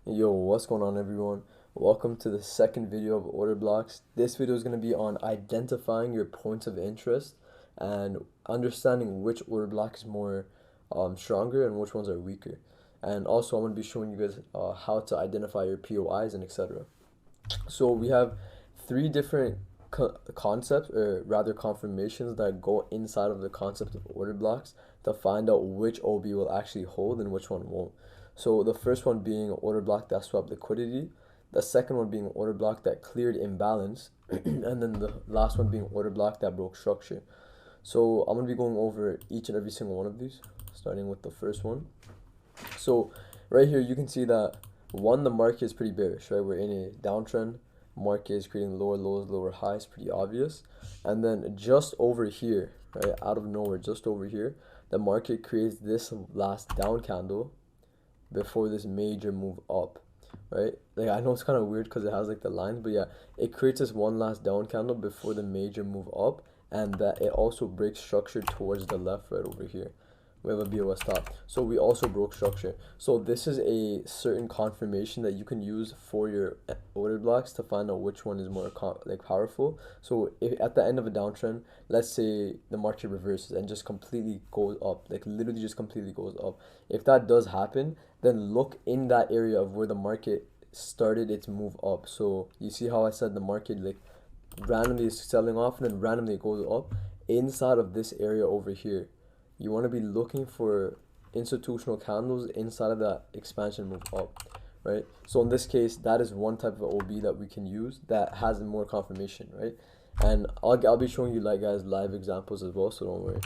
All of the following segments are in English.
Yo, what's going on everyone? Welcome to the second video of order blocks. This video is going to be on identifying your points of interest and understanding which order block is more stronger and which ones are weaker. And also I'm going to be showing you guys how to identify your POIs and etc. So we have three different concepts, or rather confirmations, that go inside of the concept of order blocks to find out which OB will actually hold and which one won't. So the first one being an order block that swapped liquidity, the second one being an order block that cleared imbalance, and then the last one being order block that broke structure. So I'm going to be going over each and every single one of these, starting with the first one. So right here you can see that one, the market is pretty bearish, right? We're in a downtrend. Market is creating lower lows, lower highs, pretty obvious. And then just over here, right, out of nowhere, just over here, the market creates this last down candle before this major move up, right? Like, I know it's kind of weird because it has like the lines, but yeah, it creates this one last down candle before the major move up, and that it also breaks structure towards the left right over here. We have a BOS top, so we also broke structure. So this is a certain confirmation that you can use for your order blocks to find out which one is more powerful. So if at the end of a downtrend, let's say the market reverses and just completely goes up, like literally just completely goes up, if that does happen, then look in that area of where the market started its move up. So you see how I said the market like randomly is selling off and then randomly it goes up? Inside of this area over here, you want to be looking for institutional candles inside of that expansion move up, right? So in this case, that is one type of OB that we can use that has more confirmation, right? And I'll be showing you like guys live examples as well, so don't worry.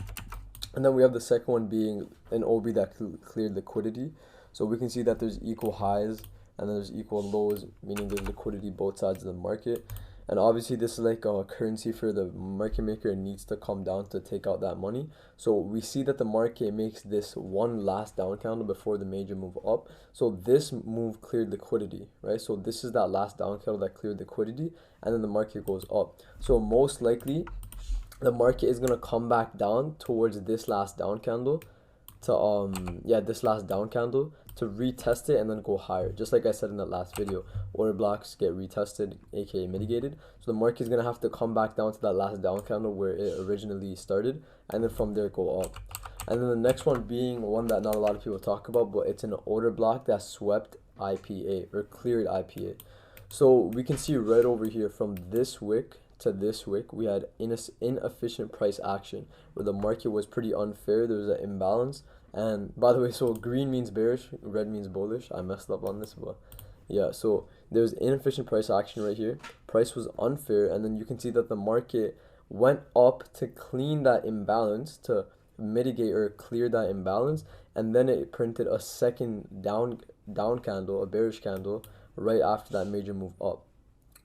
And then we have the second one being an OB that cleared liquidity. So we can see that there's equal highs and then there's equal lows, meaning there's liquidity both sides of the market. And obviously this is like a currency for the market maker. It needs to come down to take out that money. So we see that the market makes this one last down candle before the major move up. So this move cleared liquidity, right? So this is that last down candle that cleared liquidity, and then the market goes up. So most likely the market is gonna come back down towards this last down candle to this last down candle to retest it and then go higher. Just like I said in that last video, order blocks get retested, aka mitigated. So the market is gonna have to come back down to that last down candle where it originally started, and then from there go up. And then the next one being one that not a lot of people talk about, but it's an order block that swept IPA or cleared IPA. So we can see right over here from this wick to this wick, we had inefficient price action where the market was pretty unfair. There was an imbalance. And by the way, so green means bearish, red means bullish. I messed up on this, but yeah, so there's inefficient price action right here. Price was unfair, and then you can see that the market went up to clean that imbalance, to mitigate or clear that imbalance, and then it printed a second down candle, a bearish candle, right after that major move up.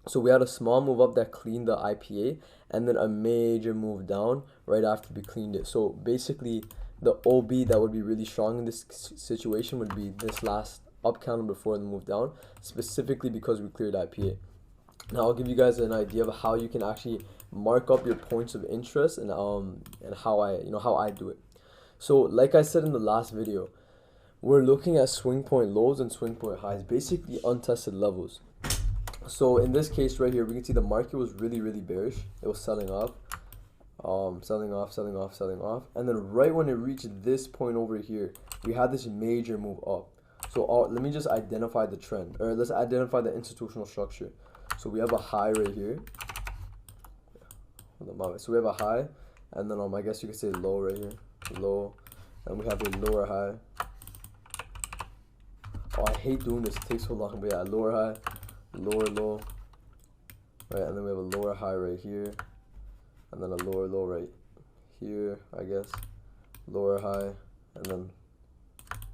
So we had a small move up that cleaned the IPA, and then a major move down right after we cleaned it. So basically, the OB that would be really strong in this situation would be this last up candle before the move down, specifically because we cleared IPA. Now I'll give you guys an idea of how you can actually mark up your points of interest and how I do it. So like I said in the last video, we're looking at swing point lows and swing point highs, basically untested levels. So in this case right here, we can see the market was really bearish. It was selling off, selling off, and then right when it reached this point over here, we had this major move up. So let me just identify the trend, or let's identify the institutional structure. So we have a high right here. So we have a high, and then I guess you could say low right here, low, and we have a lower high. Oh, I hate doing this. It takes so long, but yeah, lower high, lower low, right, and then we have a lower high right here, and then a lower low right here, I guess, lower high, and then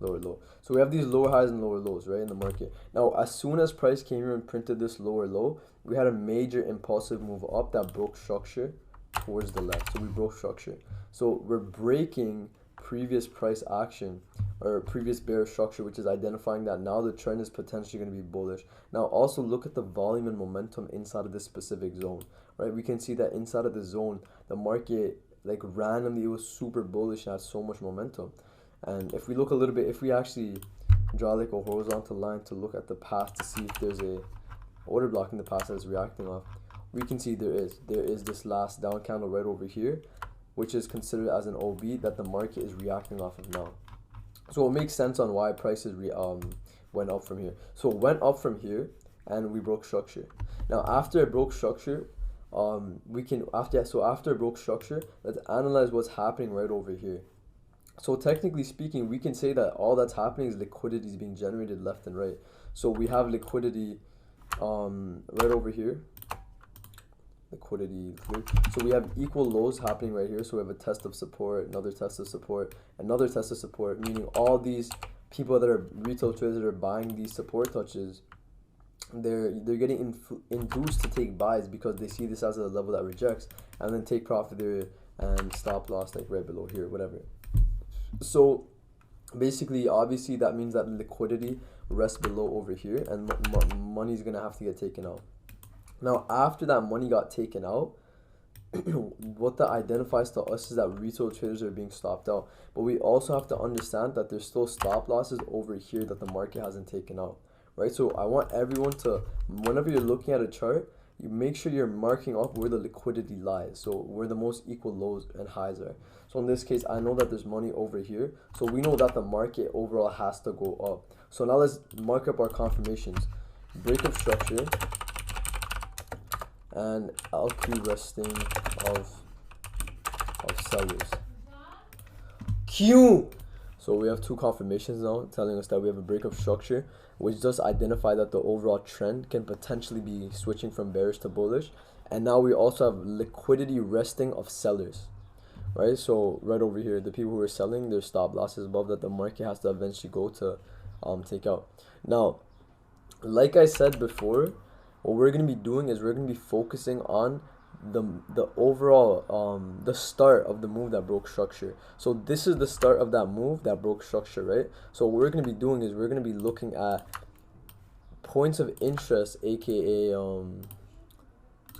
lower low. So we have these lower highs and lower lows, right, in the market. Now, as soon as price came here and printed this lower low, we had a major impulsive move up that broke structure towards the left. So we broke structure. So we're breaking previous price action or previous bearish structure, which is identifying that now the trend is potentially going to be bullish. Now also look at the volume and momentum inside of this specific zone, right? We can see that inside of the zone, the market like randomly, it was super bullish and had so much momentum. And if we look a little bit, if we actually draw like a horizontal line to look at the path to see if there's a order block in the past that is reacting off, we can see there is this last down candle right over here, which is considered as an OB that the market is reacting off of now. So it makes sense on why prices went up from here. So it went up from here and we broke structure. Now after it broke structure, after it broke structure, let's analyze what's happening right over here. So technically speaking, we can say that all that's happening is liquidity is being generated left and right. So we have liquidity right over here. Liquidity. So we have equal lows happening right here. So we have a test of support, another test of support, another test of support, meaning all these people that are retail traders that are buying these support touches, they're getting induced to take buys because they see this as a level that rejects, and then take profit there and stop loss like right below here, whatever. So basically, obviously that means that liquidity rests below over here, and money is gonna have to get taken out. Now after that money got taken out, what that identifies to us is that retail traders are being stopped out, but we also have to understand that there's still stop losses over here that the market hasn't taken out, right? So I want everyone to, whenever you're looking at a chart, you make sure you're marking up where the liquidity lies, so where the most equal lows and highs are. So in this case, I know that there's money over here, so we know that the market overall has to go up. So now let's mark up our confirmations. Break of structure and LQ resting of sellers. Q. So we have two confirmations now telling us that we have a break of structure, which does identify that the overall trend can potentially be switching from bearish to bullish. And now we also have liquidity resting of sellers, right? So right over here, the people who are selling, their stop losses above that the market has to eventually go to take out. Now, like I said before, what we're going to be doing is we're going to be focusing on the overall the start of the move that broke structure. So this is the start of that move that broke structure, right? So what we're going to be doing is we're going to be looking at points of interest, aka so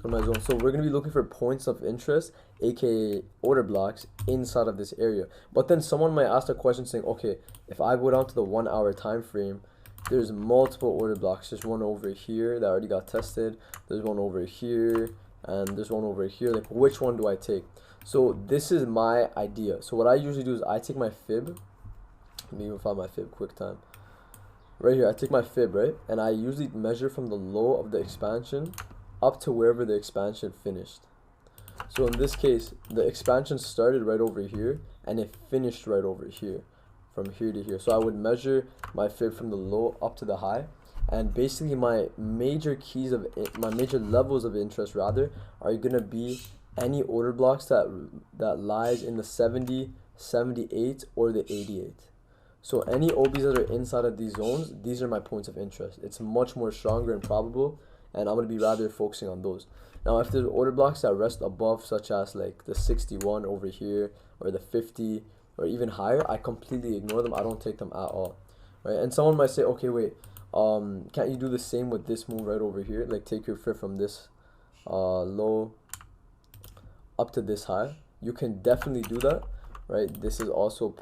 we're going to be looking for points of interest, aka order blocks inside of this area. But then someone might ask a question saying, okay, if I go down to the 1 hour time frame, there's multiple order blocks. There's one over here that already got tested, there's one over here, and there's one over here. Like, which one do I take? So this is my idea. So what I usually do is I take my fib. Let me even find my fib quick time. Right here, I take my fib, right? And I usually measure from the low of the expansion up to wherever the expansion finished. So in this case, the expansion started right over here and it finished right over here, from here to here. So I would measure my fib from the low up to the high. And basically my major keys of it, my major levels of interest rather, are gonna be any order blocks that lies in the 70, 78, or the 88. So any OBs that are inside of these zones, these are my points of interest. It's much more stronger and probable, and I'm gonna be rather focusing on those. Now if there's order blocks that rest above, such as like the 61 over here, or the 50, or even higher, I completely ignore them. I don't take them at all, right? And someone might say, okay, wait, can't you do the same with this move right over here? Like take your fib from this low up to this high. You can definitely do that, right? This is also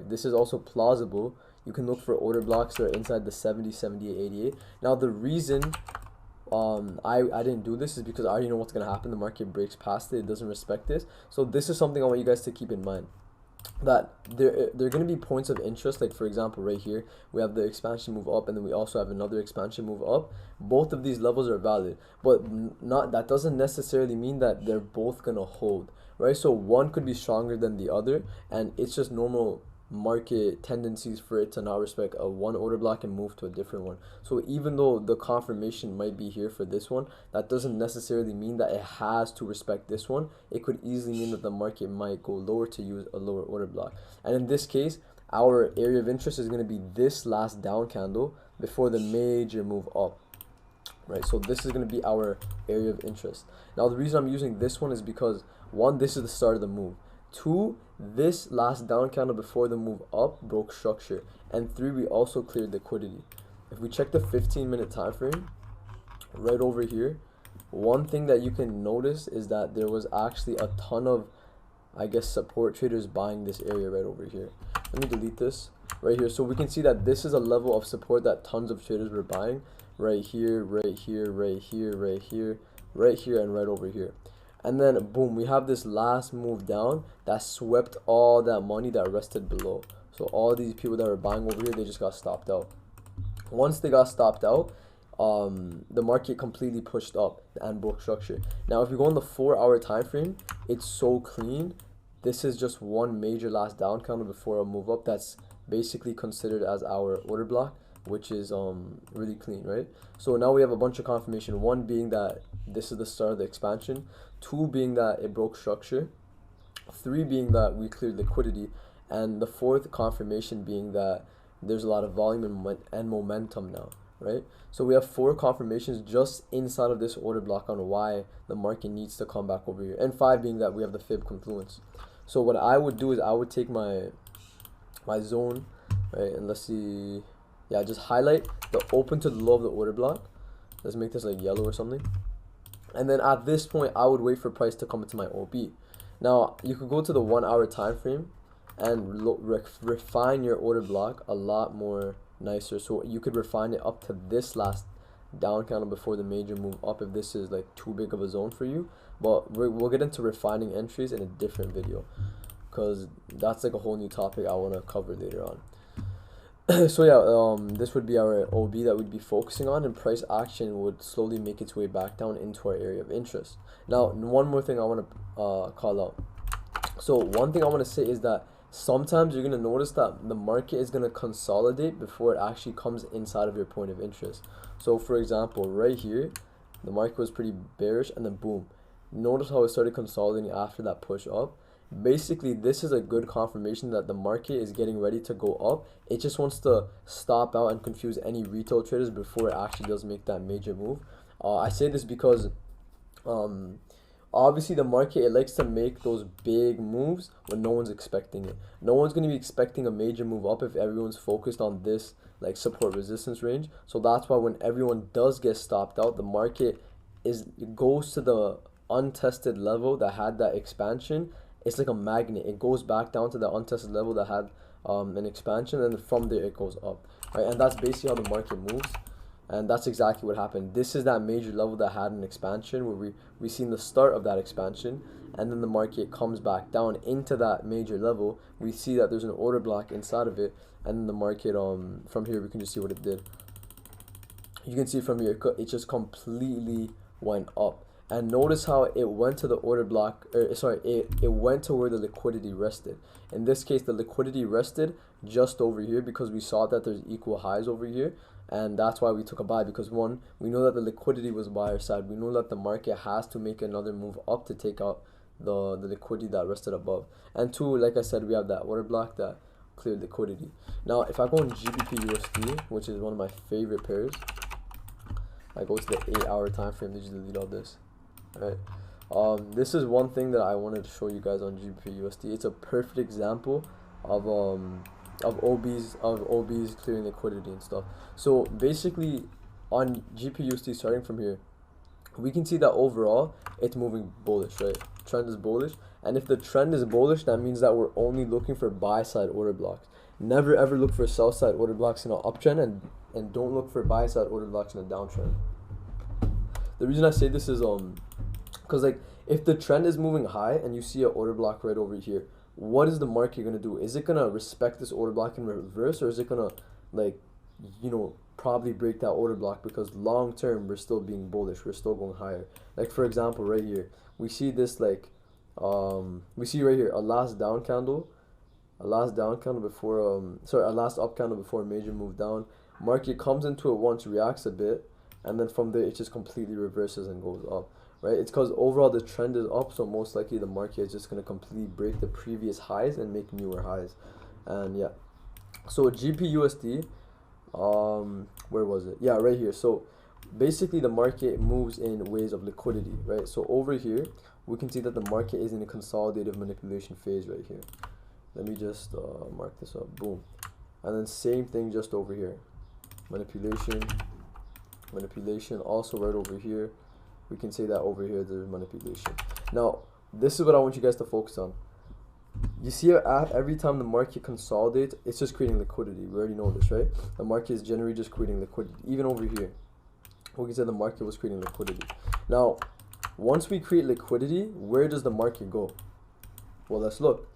this is also plausible. You can look for order blocks that are inside the 70, 78, 88. Now the reason I didn't do this is because I already know what's gonna happen. The market breaks past it, it doesn't respect this. So this is something I want you guys to keep in mind, that there are going to be points of interest. Like for example, right here we have the expansion move up, and then we also have another expansion move up. Both of these levels are valid, but that doesn't necessarily mean that they're both going to hold, right? So one could be stronger than the other, and it's just normal market tendencies for it to not respect a one order block and move to a different one. So even though the confirmation might be here for this one, that doesn't necessarily mean that it has to respect this one. It could easily mean that the market might go lower to use a lower order block. And in this case, our area of interest is going to be this last down candle before the major move up, right? So this is going to be our area of interest. Now the reason I'm using this one is because, one, this is the start of the move. Two, this last down candle before the move up broke structure. And three, we also cleared liquidity. If we check the 15-minute time frame right over here, one thing that you can notice is that there was actually a ton of, I guess, support traders buying this area right over here. let me delete this right here. So we can see that this is a level of support that tons of traders were buying right here, right here, right here, right here, right here, and right over here. And then boom, we have this last move down that swept all that money that rested below. So all these people that were buying over here, they just got stopped out. Once they got stopped out, the market completely pushed up and broke structure. Now if you go on the 4-hour time frame, it's so clean. This is just one major last down candle before a move up that's basically considered as our order block, which is really clean, right? So now we have a bunch of confirmation. One being that this is the start of the expansion, two being that it broke structure, three being that we cleared liquidity, and the fourth confirmation being that there's a lot of volume and momentum now, right? So we have 4 confirmations just inside of this order block on why the market needs to come back over here, and 5 being that we have the fib confluence. So what I would do is I would take my zone, right, and let's see, yeah, just highlight the open to the low of the order block. Let's make this like yellow or something. And then at this point, I would wait for price to come into my OB. Now you could go to the 1-hour time frame and refine your order block a lot more nicer. So you could refine it up to this last down candle before the major move up if this is like too big of a zone for you. But we'll get into refining entries in a different video, because that's like a whole new topic I want to cover later on. So yeah, this would be our OB that we'd be focusing on, and price action would slowly make its way back down into our area of interest. Now, one more thing I want to call out. So one thing I want to say is that sometimes you're going to notice that the market is going to consolidate before it actually comes inside of your point of interest. So for example, right here, the market was pretty bearish, and then boom, notice how it started consolidating after that push up. Basically, this is a good confirmation that the market is getting ready to go up. It just wants to stop out and confuse any retail traders before it actually does make that major move. I say this because obviously the market, it likes to make those big moves when no one's expecting it. No one's going to be expecting a major move up if everyone's focused on this like support resistance range. So that's why when everyone does get stopped out, the market goes to the untested level that had that expansion. It's like a magnet. It goes back down to the untested level that had an expansion, and from there it goes up, right? And that's basically how the market moves, and that's exactly what happened. This is that major level that had an expansion where we seen the start of that expansion, and then the market comes back down into that major level. We see that there's an order block inside of it, and then the market from here we can just see what it did. You can see from here it just completely went up. And notice how it went to the order block, it went to where the liquidity rested. In this case, the liquidity rested just over here because we saw that there's equal highs over here. And that's why we took a buy, because one, we know that the liquidity was buyer side. We know that the market has to make another move up to take out the liquidity that rested above. And two, like I said, we have that order block that cleared liquidity. Now, if I go on GBP USD, which is one of my favorite pairs, I go to the 8-hour time frame. They just delete all this. Right, this is one thing that I wanted to show you guys on GBP USD. It's a perfect example of OBs clearing liquidity and stuff. So basically, on GBP USD, starting from here, we can see that overall it's moving bullish, right? Trend is bullish, and if the trend is bullish, that means that we're only looking for buy side order blocks. Never ever look for sell side order blocks in an uptrend, and don't look for buy side order blocks in a downtrend. The reason I say this is because like if the trend is moving high and you see an order block right over here, what is the market going to do? Is it going to respect this order block in reverse, or is it going to, like, you know, probably break that order block? Because long term we're still being bullish, we're still going higher. Like for example, right here we see this, like we see right here a last down candle before a last up candle before a major move down. Market comes into it once, reacts a bit, and then from there it just completely reverses and goes up. Right, it's because overall the trend is up, so most likely the market is just going to completely break the previous highs and make newer highs. And yeah, so GBP USD, where was it? Yeah, right here. So basically the market moves in ways of liquidity, right? So over here we can see that the market is in a consolidative manipulation phase right here. Let me just mark this up. Boom. And then same thing just over here, manipulation, also right over here. We can say that over here there's manipulation. Now, this is what I want you guys to focus on. you see every time the market consolidates, it's just creating liquidity. We already know this, right? The market is generally just creating liquidity. Even over here, we can say the market was creating liquidity. Now, once we create liquidity, where does the market go? Well, let's look.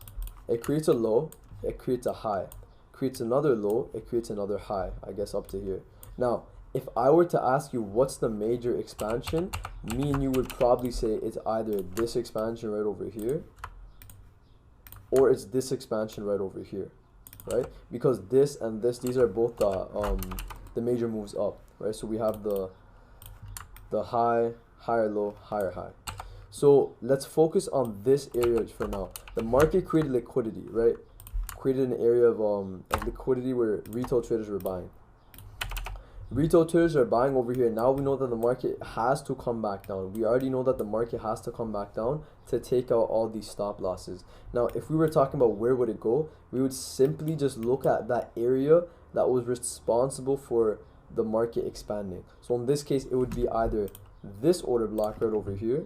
It creates a low, it creates a high, creates another low, it creates another high, I guess up to here. Now, if I were to ask you what's the major expansion, me and you would probably say it's either this expansion right over here, or it's this expansion right over here, right? Because this and this, these are both the major moves up, right? So we have the high, higher low, higher high. So let's focus on this area for now. The market created liquidity, right? Created an area of liquidity where retail traders were buying. Retail traders are buying over here. Now we know that the market has to come back down. We already know that the market has to come back down to take out all these stop losses. Now, if we were talking about where would it go, we would simply just look at that area that was responsible for the market expanding. So in this case, it would be either this order block right over here,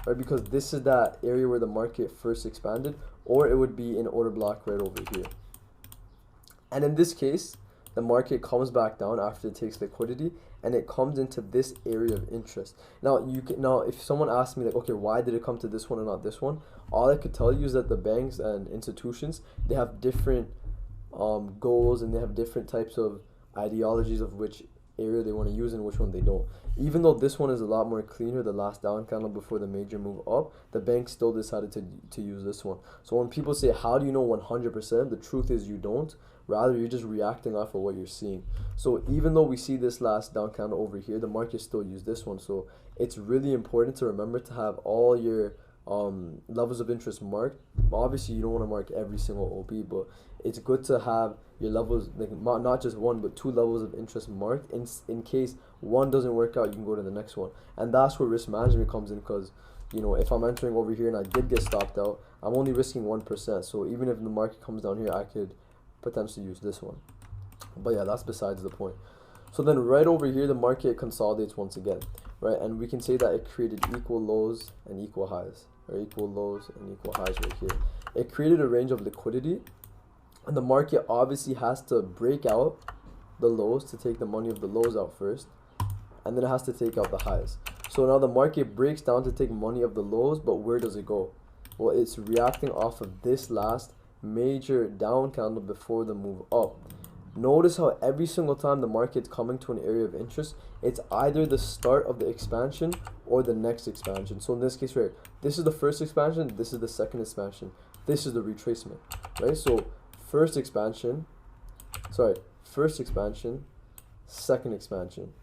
right, because this is that area where the market first expanded, or it would be an order block right over here. And in this case, the market comes back down after it takes liquidity, and it comes into this area of interest. Now if someone asks me like, okay, why did it come to this one and not this one, all I could tell you is that the banks and institutions, they have different goals, and they have different types of ideologies of which area they want to use and which one they don't. Even though this one is a lot more cleaner, the last down candle before the major move up, the bank still decided to use this one. So when people say, how do you know 100%? The truth is you don't. Rather, you're just reacting off of what you're seeing. So even though we see this last down candle over here, the market still used this one. So it's really important to remember to have all your levels of interest marked. Obviously, you don't want to mark every single OP, but it's good to have your levels, like not just one, but two levels of interest marked. In case one doesn't work out, you can go to the next one. And that's where risk management comes in, because you know, if I'm entering over here and I did get stopped out, I'm only risking 1%. So even if the market comes down here, I could potentially use this one. But yeah, that's besides the point. So then right over here, the market consolidates once again, right? And we can say that it created equal lows and equal highs, or equal lows and equal highs right here. It created a range of liquidity, and the market obviously has to break out the lows to take the money of the lows out first, and then it has to take out the highs. So now the market breaks down to take money of the lows, but where does it go? Well, it's reacting off of this last major down candle before the move up. Notice how every single time the market's coming to an area of interest, it's either the start of the expansion or the next expansion. So in this case, right, this is the first expansion, this is the second expansion, this is the retracement, right? So first expansion, second expansion.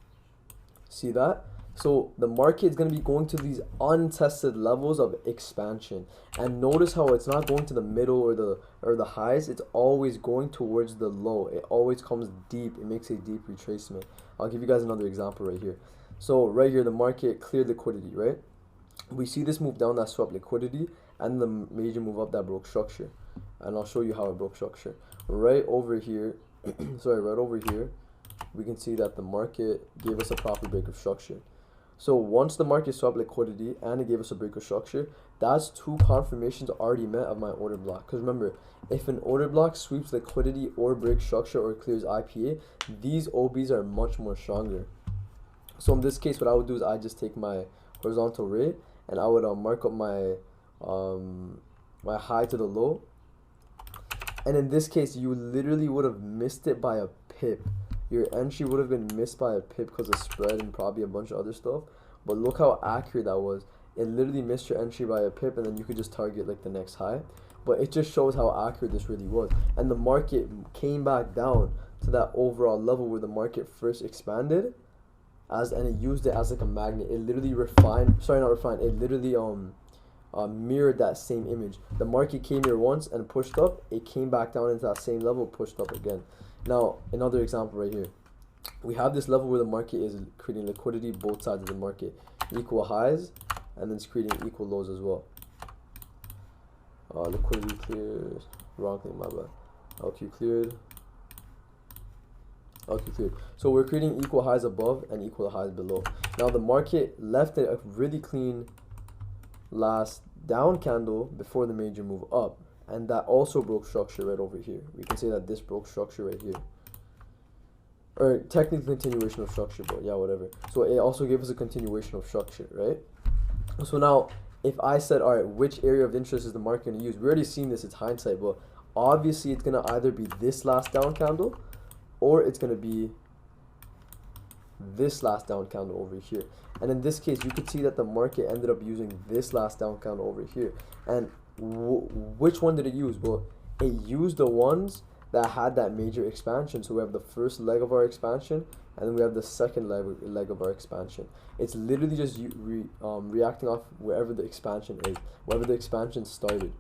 See that? So the market is going to be going to these untested levels of expansion, and notice how it's not going to the middle or the highs. It's always going towards the low. It always comes deep. It makes a deep retracement. I'll give you guys another example right here. So right here, the market cleared liquidity, right? We see this move down that swept liquidity, and the major move up that broke structure. And I'll show you how it broke structure. Right over here, right over here, we can see that the market gave us a proper break of structure. So once the market swept liquidity and it gave us a break of structure, that's two confirmations already met of my order block. Because remember, if an order block sweeps liquidity or breaks structure or clears IPA, these OBs are much more stronger. So in this case, what I would do is I just take my horizontal ray and I would mark up my my high to the low. And in this case, you literally would have missed it by a pip. Your entry would have been missed by a pip because of spread and probably a bunch of other stuff. But look how accurate that was. It literally missed your entry by a pip, and then you could just target like the next high. But it just shows how accurate this really was. And the market came back down to that overall level where the market first expanded, and it used it as like a magnet. It literally it literally mirrored that same image. The market came here once and pushed up. It came back down into that same level, pushed up again. Now, another example right here. We have this level where the market is creating liquidity, both sides of the market. Equal highs, and then it's creating equal lows as well. Liquidity clears. Wrong thing, my bad. LQ cleared. LQ cleared. So we're creating equal highs above and equal highs below. Now the market left a really clean last down candle before the major move up, and that also broke structure right over here. We can say that this broke structure right here, or technically continuation of structure, but yeah, whatever. So it also gave us a continuation of structure, right? So now if I said, all right, which area of interest is the market going to use? We already seen this, it's hindsight, but obviously it's going to either be this last down candle or it's going to be this last down candle over here. And in this case, you could see that the market ended up using this last down candle over here. And which one did it use? Well, it used the ones that had that major expansion. So we have the first leg of our expansion, and then we have the second leg of our expansion. It's literally just reacting off wherever the expansion is, wherever the expansion started.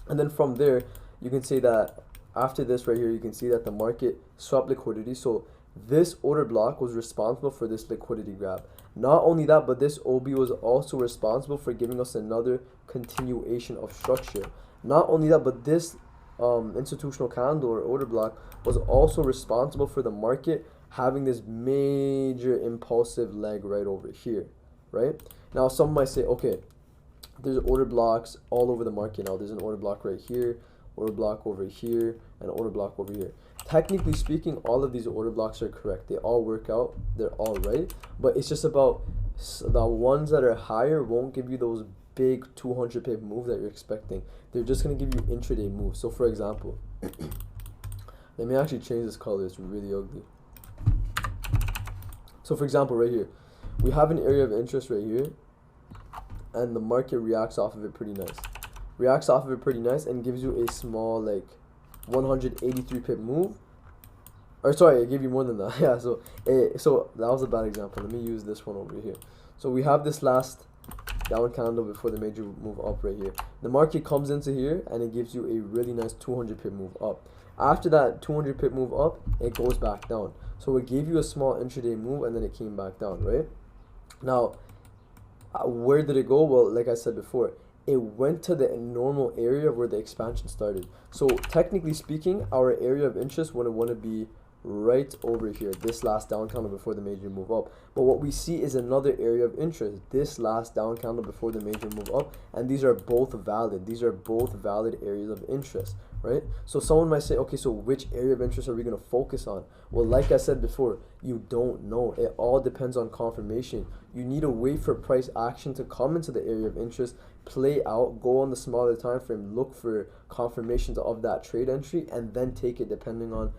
And then from there, you can say that after this right here, you can see that the market swapped liquidity. So this order block was responsible for this liquidity grab. Not only that, but this OB was also responsible for giving us another continuation of structure. Not only that, but this institutional candle or order block was also responsible for the market having this major impulsive leg right over here, right? Now, some might say, okay, there's order blocks all over the market now. There's an order block right here, order block over here, and order block over here. Technically speaking, all of these order blocks are correct. They all work out. They're all right. But it's just about the ones that are higher won't give you those big 200 pip move that you're expecting. They're just going to give you intraday moves. So for example, let me actually change this color. It's really ugly. So for example, right here, we have an area of interest right here, and the market reacts off of it pretty nice. Reacts off of it pretty nice and gives you a small like 183 pip move. Or sorry, it gave you more than that. Yeah, so that was a bad example. Let me use this one over here. So we have this last down candle before the major move up right here. The market comes into here and it gives you a really nice 200 pip move up. After that 200 pip move up, it goes back down. So it gave you a small intraday move and then it came back down, right? Now, where did it go? Well, like I said before, it went to the normal area where the expansion started. So technically speaking, our area of interest would want to be right over here, this last down candle before the major move up. But what we see is another area of interest, this last down candle before the major move up, and these are both valid. These are both valid areas of interest, right? So someone might say, okay, so which area of interest are we going to focus on? Well, like I said before, you don't know. It all depends on confirmation. You need to wait for price action to come into the area of interest, play out, go on the smaller time frame, look for confirmations of that trade entry, and then take it depending on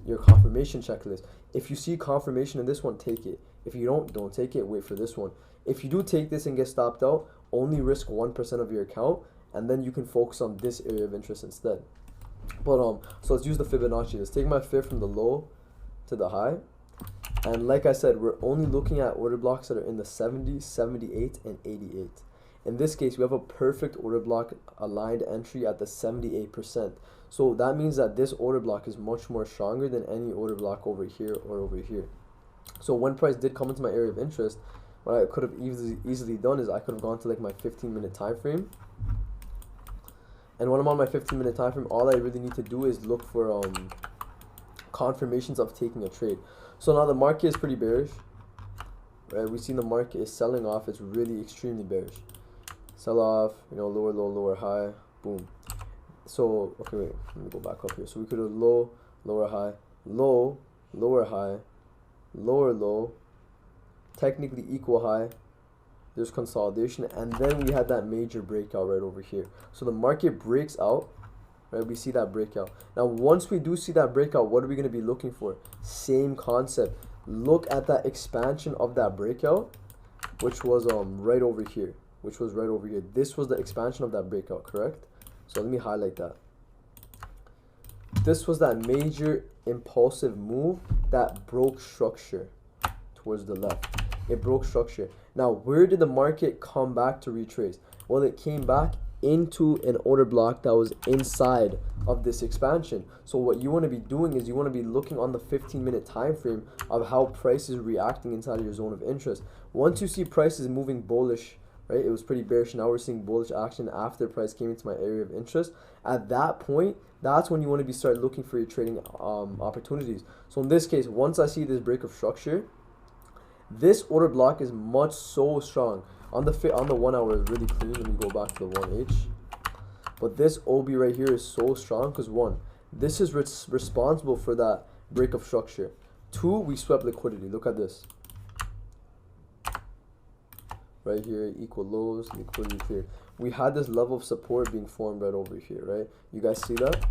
your confirmation checklist. If you see confirmation in this one, take it. If you don't take it, wait for this one. If you do take this and get stopped out, only risk 1% of your account, and then you can focus on this area of interest instead. But so let's use the Fibonacci. Let's take my fib from the low to the high, and like I said, we're only looking at order blocks that are in the 70, 78, and 88. In this case, we have a perfect order block aligned entry at the 78%. So that means that this order block is much more stronger than any order block over here or over here. So when price did come into my area of interest, what I could have easily done is I could have gone to like my 15-minute time frame. And when I'm on my 15-minute time frame, all I really need to do is look for confirmations of taking a trade. So now the market is pretty bearish, right? We've seen the market is selling off. It's really extremely bearish. Sell off, lower low, lower high, boom. So okay, wait, let me go back up here. So we could have low, lower high, low, lower high, lower low, technically equal high. There's consolidation, and then we had that major breakout right over here. So the market breaks out, right? We see that breakout. Now once we do see that breakout, what are we going to be looking for? Same concept. Look at that expansion of that breakout, which was right over here. This was the expansion of that breakout, correct? So let me highlight that. This was that major impulsive move that broke structure towards the left. It broke structure. Now, where did the market come back to retrace? Well, it came back into an order block that was inside of this expansion. So what you want to be doing is you want to be looking on the 15-minute time frame of how price is reacting inside of your zone of interest. Once you see prices moving bullish, right, it was pretty bearish. Now we're seeing bullish action after price came into my area of interest. At that point, that's when you want to start looking for your trading opportunities. So in this case, once I see this break of structure, This order block is so strong. On the 1 hour is really clean. Let me go back to the 1H. But this OB right here is so strong because one, this is responsible for that break of structure. Two, we swept liquidity. Look at this. Right here, equal lows, liquidity here. We had this level of support being formed right over here, right? You guys see that?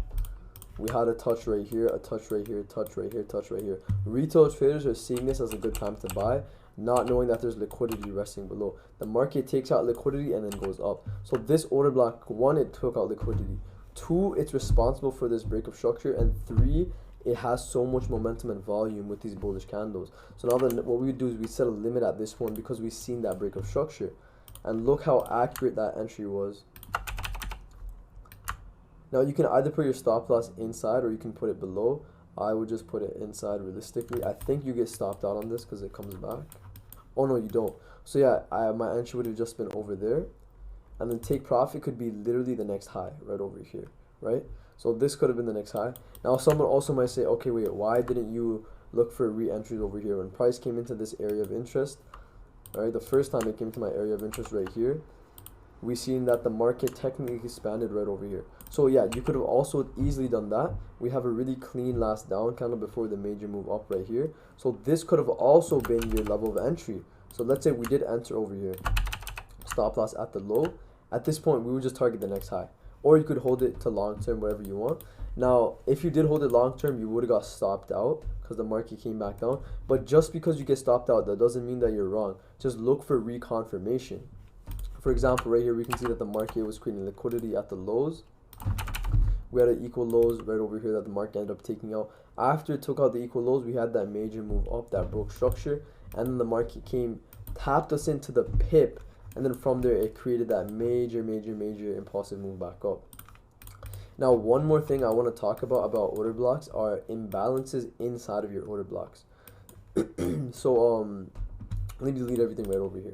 We had a touch right here, a touch right here, touch right here, touch right here. Retail traders are seeing this as a good time to buy, not knowing that there's liquidity resting below. The market takes out liquidity and then goes up. So this order block, one, it took out liquidity. Two, it's responsible for this break of structure. And three, it has so much momentum and volume with these bullish candles. So now then what we do is we set a limit at this one because we've seen that break of structure. And look how accurate that entry was. Now you can either put your stop loss inside or you can put it below. I would just put it inside realistically. I think you get stopped out on this because it comes back. Oh no, you don't. So yeah, my entry would have just been over there. And then take profit could be literally the next high right over here, right? So this could have been the next high. Now someone also might say, okay, wait, why didn't you look for re-entries over here? When price came into this area of interest, all right, the first time it came to my area of interest right here, we seen that the market technically expanded right over here. So yeah, you could have also easily done that. We have a really clean last down candle before the major move up right here. So this could have also been your level of entry. So let's say we did enter over here, stop loss at the low. At this point, we would just target the next high. Or you could hold it to long term, whatever you want. Now, if you did hold it long term, you would have got stopped out because the market came back down. But just because you get stopped out, that doesn't mean that you're wrong. Just look for reconfirmation. For example, right here, we can see that the market was creating liquidity at the lows. We had an equal lows right over here that the market ended up taking out. After it took out the equal lows, we had that major move up that broke structure. And then the market came, tapped us into the pip. And then from there, it created that major impulsive move back up. Now, one more thing I want to talk about order blocks are imbalances inside of your order blocks. So, let me delete everything right over here.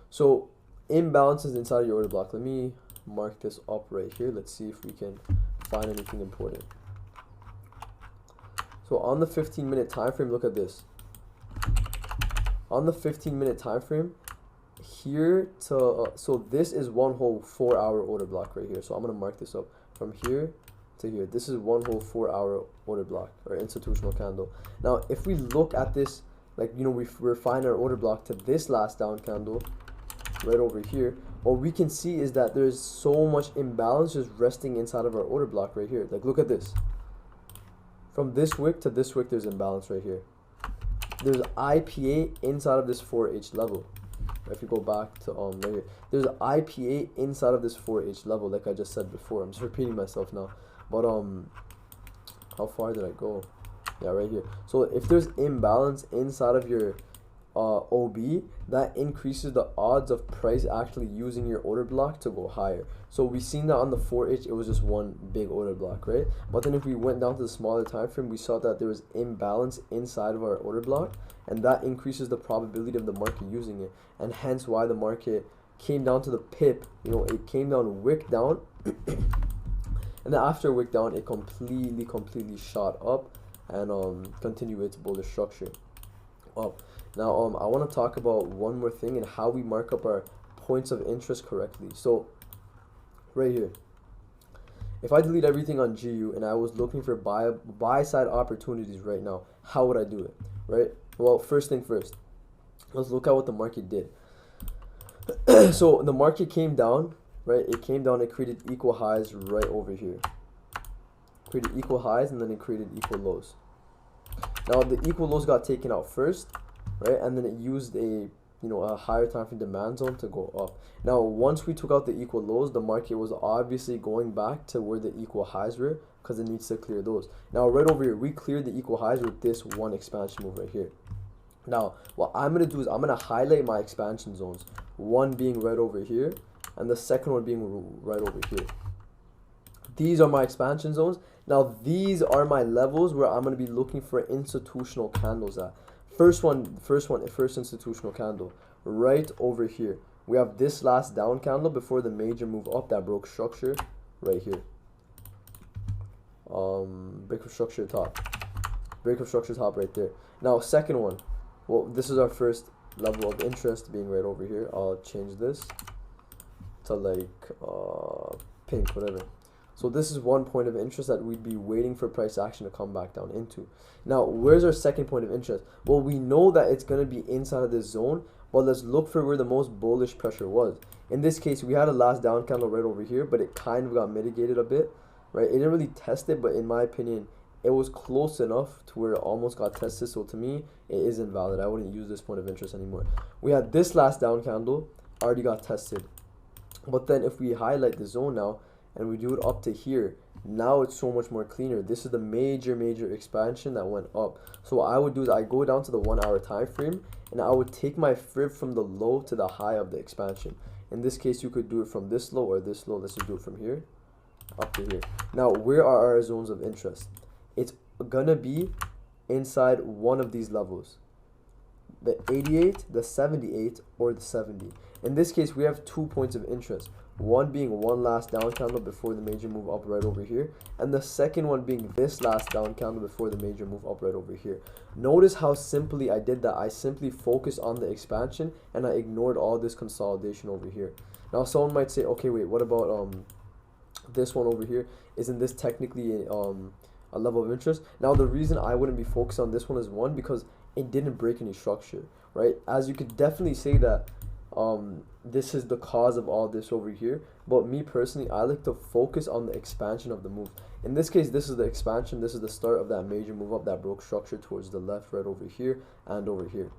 So, imbalances inside of your order block. Let me mark this up right here. Let's see if we can find anything important. So, on the 15-minute time frame, look at this. On the 15-minute time frame, here to so this is one whole 4-hour order block right here. So I'm gonna mark this up from here to here. This is one whole 4-hour order block or institutional candle. Now if we look at this, like, you know, we refine our order block to this last down candle right over here, what we can see is that there's so much imbalance just resting inside of our order block right here. Like, look at this. From this wick to this wick, there's imbalance right here. There's IPA inside of this 4H level. If you go back to right here, there's an IPA inside of this 4H level, like I just said before. I'm just repeating myself now, but how far did I go? Yeah, right here. So if there's imbalance inside of your OB, that increases the odds of price actually using your order block to go higher. So we seen that on the 4H, it was just one big order block, right? But then if we went down to the smaller time frame, we saw that there was imbalance inside of our order block, and that increases the probability of the market using it, and hence why the market came down to the pip. You know, it came down, wick down, and then after wick down, it completely shot up and continued its bullish structure up. Now I want to talk about one more thing and how we mark up our points of interest correctly. So right here, if I delete everything on GU and I was looking for buy side opportunities right now, how would I do it, right? Well, first thing first, let's look at what the market did. So the market came down, right? It came down, it created equal highs right over here. Created equal highs and then it created equal lows. Now the equal lows got taken out first, right? And then it used a higher time frame demand zone to go up. Now once we took out the equal lows, the market was obviously going back to where the equal highs were because it needs to clear those. Now right over here, we cleared the equal highs with this one expansion move right here. Now what I'm gonna do is I'm gonna highlight my expansion zones, one being right over here and the second one being right over here. These are my expansion zones. Now these are my levels where I'm going to be looking for institutional candles at. First institutional candle right over here. We have this last down candle before the major move up that broke structure right here. Break of structure top right there. Now second one, well, this is our first level of interest being right over here. I'll change this to like pink, whatever. So this is one point of interest that we'd be waiting for price action to come back down into. Now, where's our second point of interest? Well, we know that it's going to be inside of this zone, but let's look for where the most bullish pressure was. In this case, we had a last down candle right over here, but it kind of got mitigated a bit, right? It didn't really test it, but in my opinion, it was close enough to where it almost got tested. So to me, it is invalid. I wouldn't use this point of interest anymore. We had this last down candle, already got tested. But then if we highlight the zone now, and we do it up to here, now it's so much more cleaner. This is the major expansion that went up. So what I would do is I go down to the 1 hour time frame, and I would take my fib from the low to the high of the expansion. In this case, you could do it from this low or this low. Let's just do it from here up to here. Now, where are our zones of interest? It's gonna be inside one of these levels, the 88, the 78, or the 70. In this case, we have 2 points of interest. One being one last down candle before the major move up right over here, and the second one being this last down candle before the major move up right over here. Notice how simply I did that. I simply focused on the expansion and I ignored all this consolidation over here. Now someone might say, okay, wait, what about this one over here? Isn't this technically a level of interest? Now the reason I wouldn't be focused on this one is one, because it didn't break any structure, right? As you could definitely say that this is the cause of all this over here, but me personally, I like to focus on the expansion of the move. In this case, this is the expansion. This is the start of that major move up that broke structure towards the left, right over here and over here.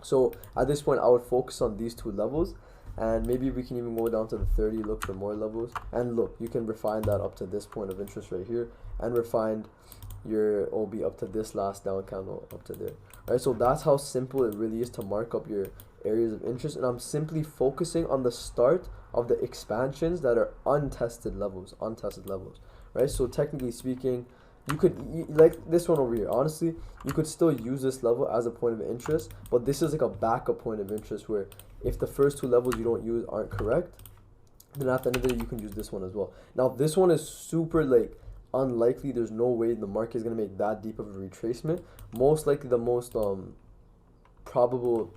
So at this point, I would focus on these two levels, and maybe we can even go down to the 30, look for more levels, and look, you can refine that up to this point of interest right here, and refine your OB up to this last down candle up to there. Right, so that's how simple it really is to mark up your areas of interest, and I'm simply focusing on the start of the expansions that are untested levels, right? So technically speaking, you could like this one over here, honestly, you could still use this level as a point of interest, but this is like a backup point of interest where if the first two levels you don't use aren't correct, then at the end of the day you can use this one as well. Now this one is super like unlikely. There's no way the market is going to make that deep of a retracement. Most likely the most probable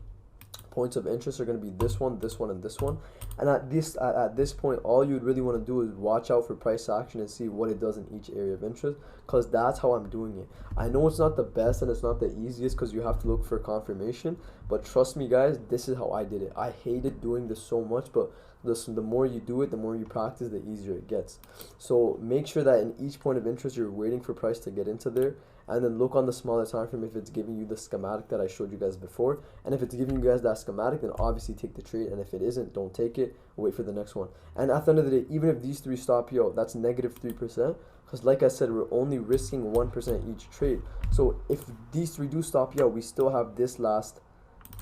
points of interest are going to be this one, and this one. And at this point, all you'd really want to do is watch out for price action and see what it does in each area of interest, because that's how I'm doing it. I know it's not the best and it's not the easiest because you have to look for confirmation, but trust me guys, this is how I did it. I hated doing this so much, but listen, the more you do it, the more you practice, the easier it gets. So make sure that in each point of interest you're waiting for price to get into there, and then look on the smaller time frame if it's giving you the schematic that I showed you guys before. And if it's giving you guys that schematic, then obviously take the trade, and if it isn't, don't take it, wait for the next one. And at the end of the day, even if these three stop you out, that's negative 3%, because like I said, we're only risking 1% each trade. So if these three do stop you out, we still have this last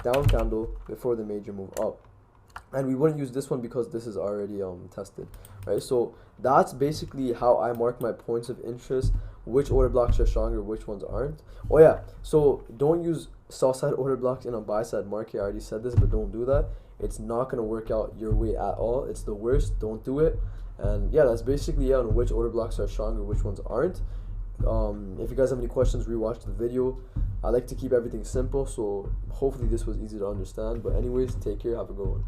down candle before the major move up, and we wouldn't use this one because this is already tested, right? So that's basically how I mark my points of interest, which order blocks are stronger, which ones aren't. Oh yeah, so don't use sell side order blocks in a buy side market. I already said this, but don't do that. It's not going to work out your way at all. It's the worst. Don't do it. And yeah, that's basically it on which order blocks are stronger, which ones aren't. If you guys have any questions, rewatch the video. I like to keep everything simple, so hopefully this was easy to understand. But anyways, take care, have a good one.